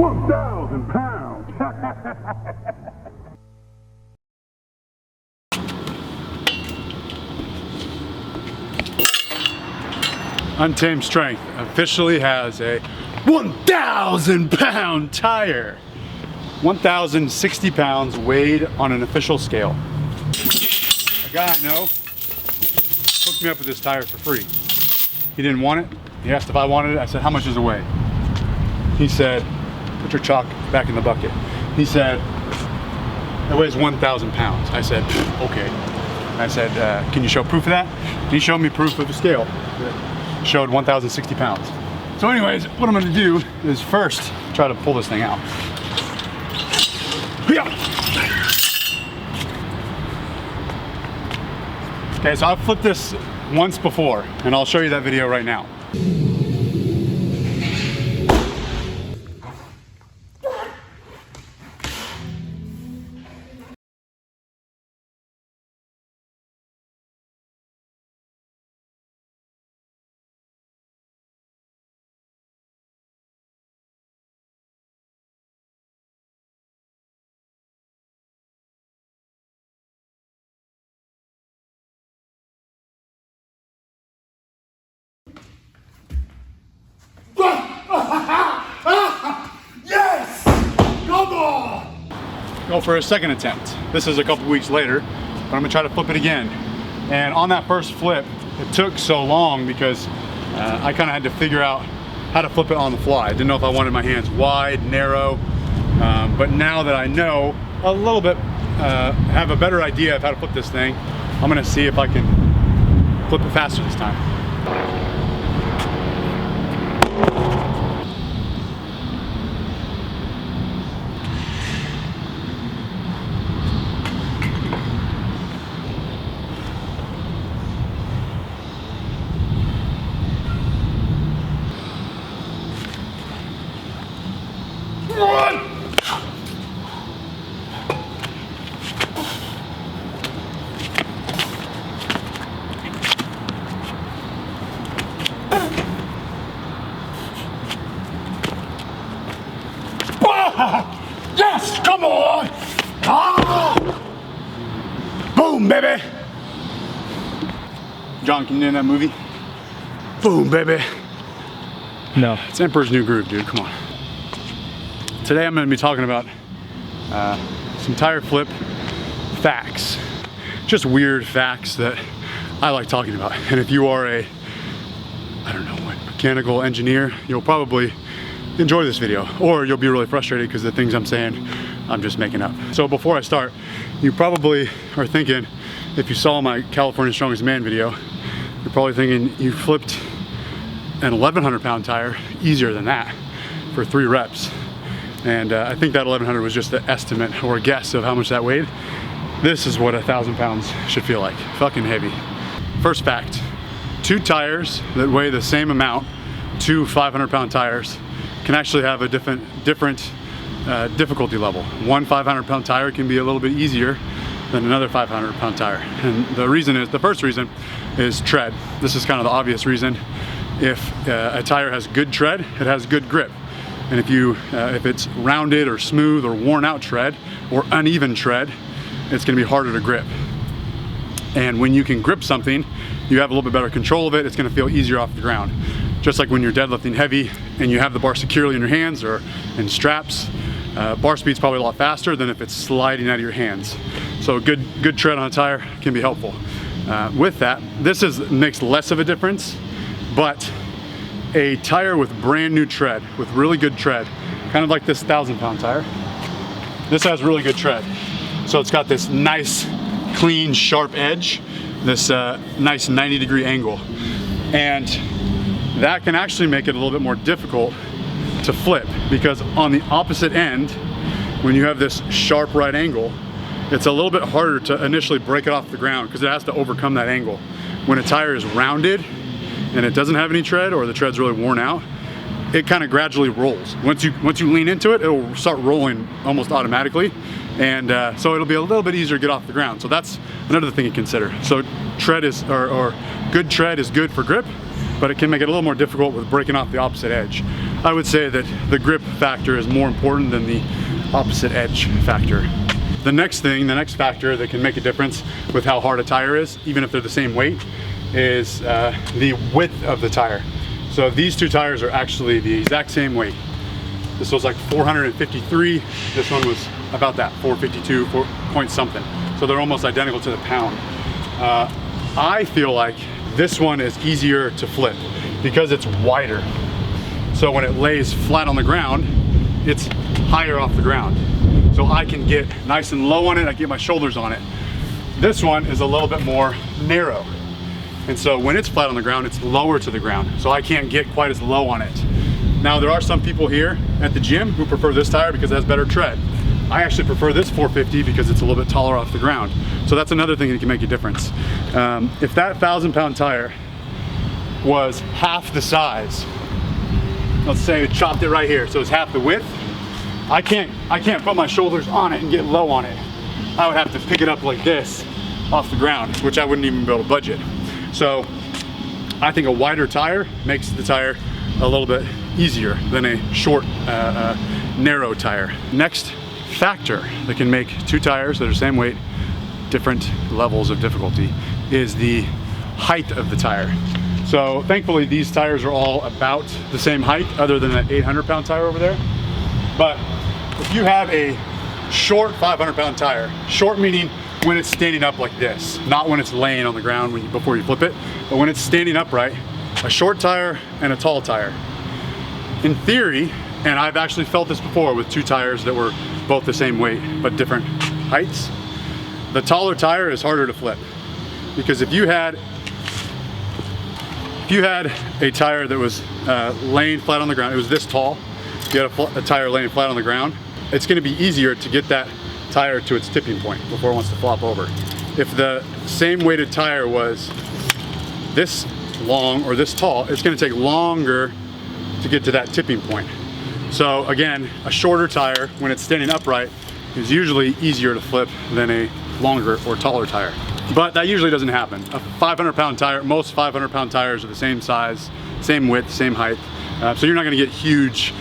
1,000 pounds. Untamed Strength officially has a 1,000 pound tire. 1,060 pounds weighed on an official scale. A guy I know hooked me up with this tire for free. He didn't want it. He asked if I wanted it. I said, how much does it weigh? He said, put your chalk back in the bucket. He said, it weighs 1,000 pounds. I said, okay. I said, can you show proof of that? And he showed me proof of the scale. It showed 1,060 pounds. So anyways, what I'm gonna do is first try to pull this thing out. Okay, so I've flipped this once before, and I'll show you that video right now. Yes! Come on! Go for a second attempt. This is a couple weeks later, but I'm gonna try to flip it again. And on that first flip, it took so long because I kind of had to figure out how to flip it on the fly. I didn't know if I wanted my hands wide, narrow, but now that I know a little bit, have a better idea of how to flip this thing, I'm gonna see if I can flip it faster this time. Yes, come on! Ah! Boom, baby! John, can you name that movie? Boom, baby! No. It's Emperor's New Groove, dude, come on. Today I'm going to be talking about some tire flip facts. Just weird facts that I like talking about. And if you are a, I don't know what, mechanical engineer, you'll probably enjoy this video, or you'll be really frustrated because the things I'm saying I'm just making up. So before I start, you probably are thinking, if you saw my California Strongest Man video, you're probably thinking you flipped an 1,100 pound tire easier than that for 3 reps. And I think that 1,100 was just an estimate or a guess of how much that weighed. This is what 1,000 pounds should feel like, fucking heavy. First fact, 2 tires that weigh the same amount, 2 500 pound tires, can actually have a different difficulty level. One 500 pound tire can be a little bit easier than another 500 pound tire. And the first reason is tread. This is kind of the obvious reason. If a tire has good tread, it has good grip. And if it's rounded or smooth or worn out tread or uneven tread, it's gonna be harder to grip. And when you can grip something, you have a little bit better control of it, it's gonna feel easier off the ground. Just like when you're deadlifting heavy and you have the bar securely in your hands or in straps, bar speed's probably a lot faster than if it's sliding out of your hands. So good tread on a tire can be helpful. With that, this makes less of a difference, but a tire with brand new tread, with really good tread, kind of like this 1,000 pound tire, this has really good tread. So it's got this nice, clean, sharp edge, this nice 90-degree angle. And that can actually make it a little bit more difficult to flip, because on the opposite end, when you have this sharp right angle, it's a little bit harder to initially break it off the ground because it has to overcome that angle. When a tire is rounded and it doesn't have any tread, or the tread's really worn out, it kind of gradually rolls. Once you lean into it, it'll start rolling almost automatically, and so it'll be a little bit easier to get off the ground. So that's another thing to consider. So tread is, or good tread is good for grip, but it can make it a little more difficult with breaking off the opposite edge. I would say that the grip factor is more important than the opposite edge factor. The next factor that can make a difference with how hard a tire is, even if they're the same weight, is the width of the tire. So these two tires are actually the exact same weight. This was like 453, this one was about that, 452, 4 point something. So they're almost identical to the pound. I feel like this one is easier to flip because it's wider. So when it lays flat on the ground, it's higher off the ground. So I can get nice and low on it, I get my shoulders on it. This one is a little bit more narrow. And so when it's flat on the ground, it's lower to the ground. So I can't get quite as low on it. Now there are some people here at the gym who prefer this tire because it has better tread. I actually prefer this 450 because it's a little bit taller off the ground. So that's another thing that can make a difference. If that 1,000-pound tire was half the size, let's say it chopped it right here, so it's half the width, I can't put my shoulders on it and get low on it. I would have to pick it up like this off the ground, which I wouldn't even be able to budget. So I think a wider tire makes the tire a little bit easier than a short, narrow tire. Next factor that can make two tires that are same weight, different levels of difficulty, is the height of the tire. So thankfully these tires are all about the same height, other than that 800-pound tire over there. But if you have a short 500-pound tire, short meaning when it's standing up like this, not when it's laying on the ground before you flip it, but when it's standing upright, a short tire and a tall tire. In theory, and I've actually felt this before with two tires that were both the same weight but different heights, the taller tire is harder to flip. Because if you had a tire that was laying flat on the ground, it was this tall, you had a tire laying flat on the ground, it's going to be easier to get that tire to its tipping point before it wants to flop over. If the same weighted tire was this long or this tall, it's going to take longer to get to that tipping point. So again, a shorter tire when it's standing upright is usually easier to flip than a longer or taller tire. But that usually doesn't happen. A 500-pound tire, most 500-pound tires are the same size, same width, same height. So you're not going to get huge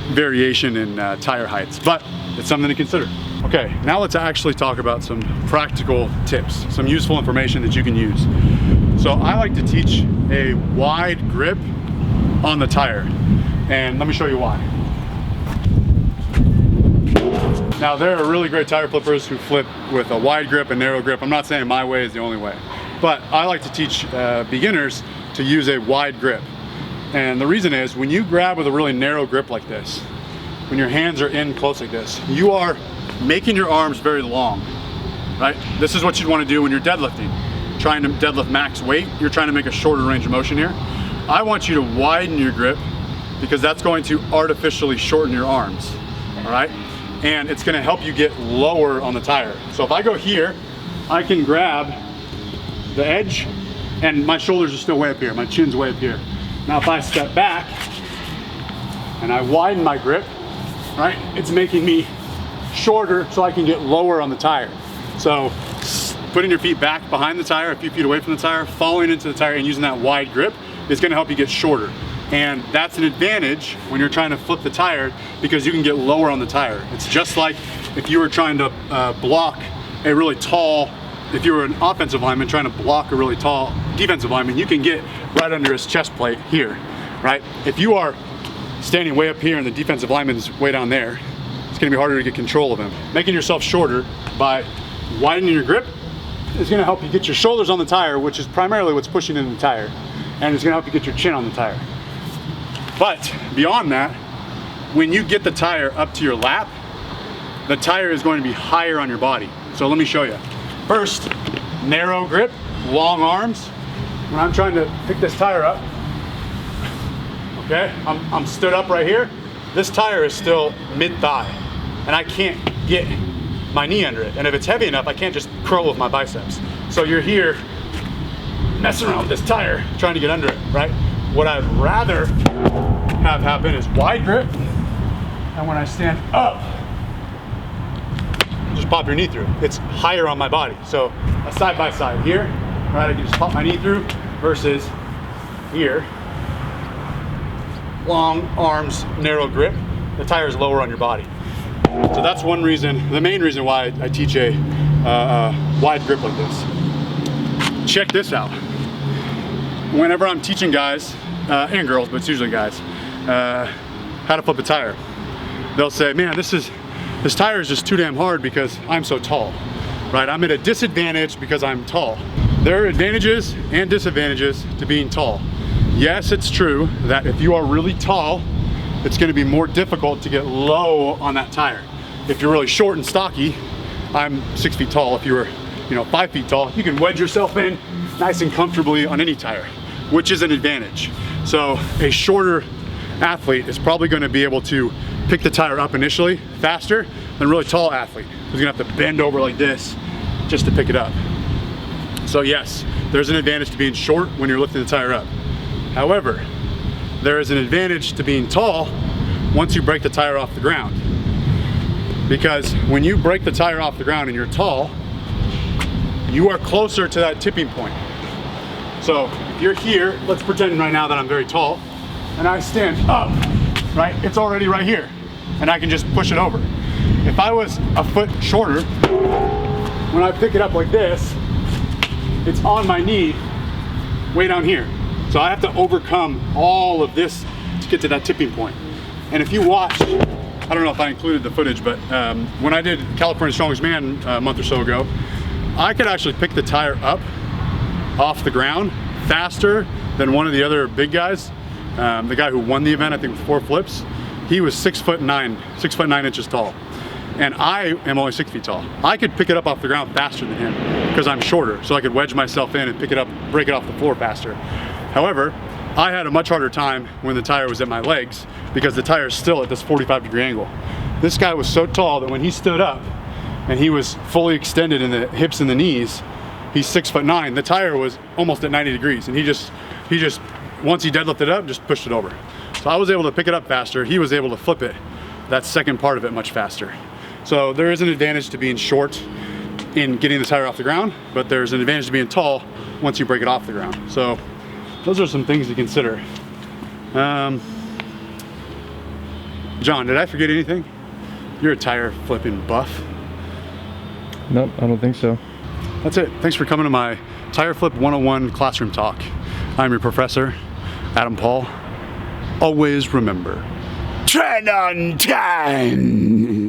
variation in tire heights, but it's something to consider. Okay, now let's actually talk about some practical tips, some useful information that you can use. So I like to teach a wide grip on the tire, and let me show you why. Now there are really great tire flippers who flip with a wide grip and narrow grip. I'm not saying my way is the only way, but I like to teach beginners to use a wide grip. And the reason is, when you grab with a really narrow grip like this, when your hands are in close like this, you are making your arms very long, right? This is what you'd want to do when you're deadlifting. Trying to deadlift max weight, you're trying to make a shorter range of motion here. I want you to widen your grip because that's going to artificially shorten your arms, all right? And it's gonna help you get lower on the tire. So if I go here, I can grab the edge and my shoulders are still way up here, my chin's way up here. Now if I step back and I widen my grip, right, it's making me shorter so I can get lower on the tire. So putting your feet back behind the tire, a few feet away from the tire, falling into the tire and using that wide grip is gonna help you get shorter. And that's an advantage when you're trying to flip the tire because you can get lower on the tire. It's just like if you were trying to block a really tall, if you were an offensive lineman trying to block a really tall defensive lineman, you can get right under his chest plate here, right? If you are standing way up here and the defensive lineman's way down there, it's gonna be harder to get control of him. Making yourself shorter by widening your grip is gonna help you get your shoulders on the tire, which is primarily what's pushing in the tire, and it's gonna help you get your chin on the tire. But beyond that, when you get the tire up to your lap, the tire is going to be higher on your body. So let me show you. First, narrow grip, long arms. When I'm trying to pick this tire up, okay, I'm stood up right here. This tire is still mid-thigh, and I can't get my knee under it. And if it's heavy enough, I can't just curl with my biceps. So you're here messing around with this tire, trying to get under it, right? What I'd rather have happen is wide grip, and when I stand up, just pop your knee through. It's higher on my body. So a side by side here, right? I can just pop my knee through versus here, long arms, narrow grip, the tire is lower on your body. So that's one reason, the main reason why I teach a wide grip like this. Check this out. Whenever I'm teaching guys, and girls, but it's usually guys, how to flip a tire, they'll say, man, this tire is just too damn hard because I'm so tall, right? I'm at a disadvantage because I'm tall. There are advantages and disadvantages to being tall. Yes, it's true that if you are really tall, it's gonna be more difficult to get low on that tire. If you're really short and stocky, I'm 6 feet tall. If you were 5 feet tall, you can wedge yourself in nice and comfortably on any tire, which is an advantage. So a shorter athlete is probably gonna be able to pick the tire up initially faster than a really tall athlete who's gonna have to bend over like this just to pick it up. So yes, there's an advantage to being short when you're lifting the tire up. However, there is an advantage to being tall once you break the tire off the ground. Because when you break the tire off the ground and you're tall, you are closer to that tipping point. So if you're here, let's pretend right now that I'm very tall, and I stand up, right? It's already right here, and I can just push it over. If I was a foot shorter, when I pick it up like this, it's on my knee, way down here. So I have to overcome all of this to get to that tipping point. And if you watch, I don't know if I included the footage, but when I did California Strongest Man a month or so ago, I could actually pick the tire up off the ground faster than one of the other big guys. The guy who won the event, I think with 4 flips, he was 6'9" inches tall. And I am only 6 feet tall. I could pick it up off the ground faster than him because I'm shorter, so I could wedge myself in and pick it up, break it off the floor faster. However, I had a much harder time when the tire was at my legs because the tire is still at this 45-degree angle. This guy was so tall that when he stood up and he was fully extended in the hips and the knees, he's 6'9". The tire was almost at 90 degrees, and he just once he deadlifted up, just pushed it over. So I was able to pick it up faster. He was able to flip it, that second part of it, much faster. So there is an advantage to being short in getting the tire off the ground, but there's an advantage to being tall once you break it off the ground. So those are some things to consider. John, did I forget anything? You're a tire flipping buff. Nope, I don't think so. That's it. Thanks for coming to my Tire Flip 101 classroom talk. I'm your professor, Adam Paul. Always remember, tread on time.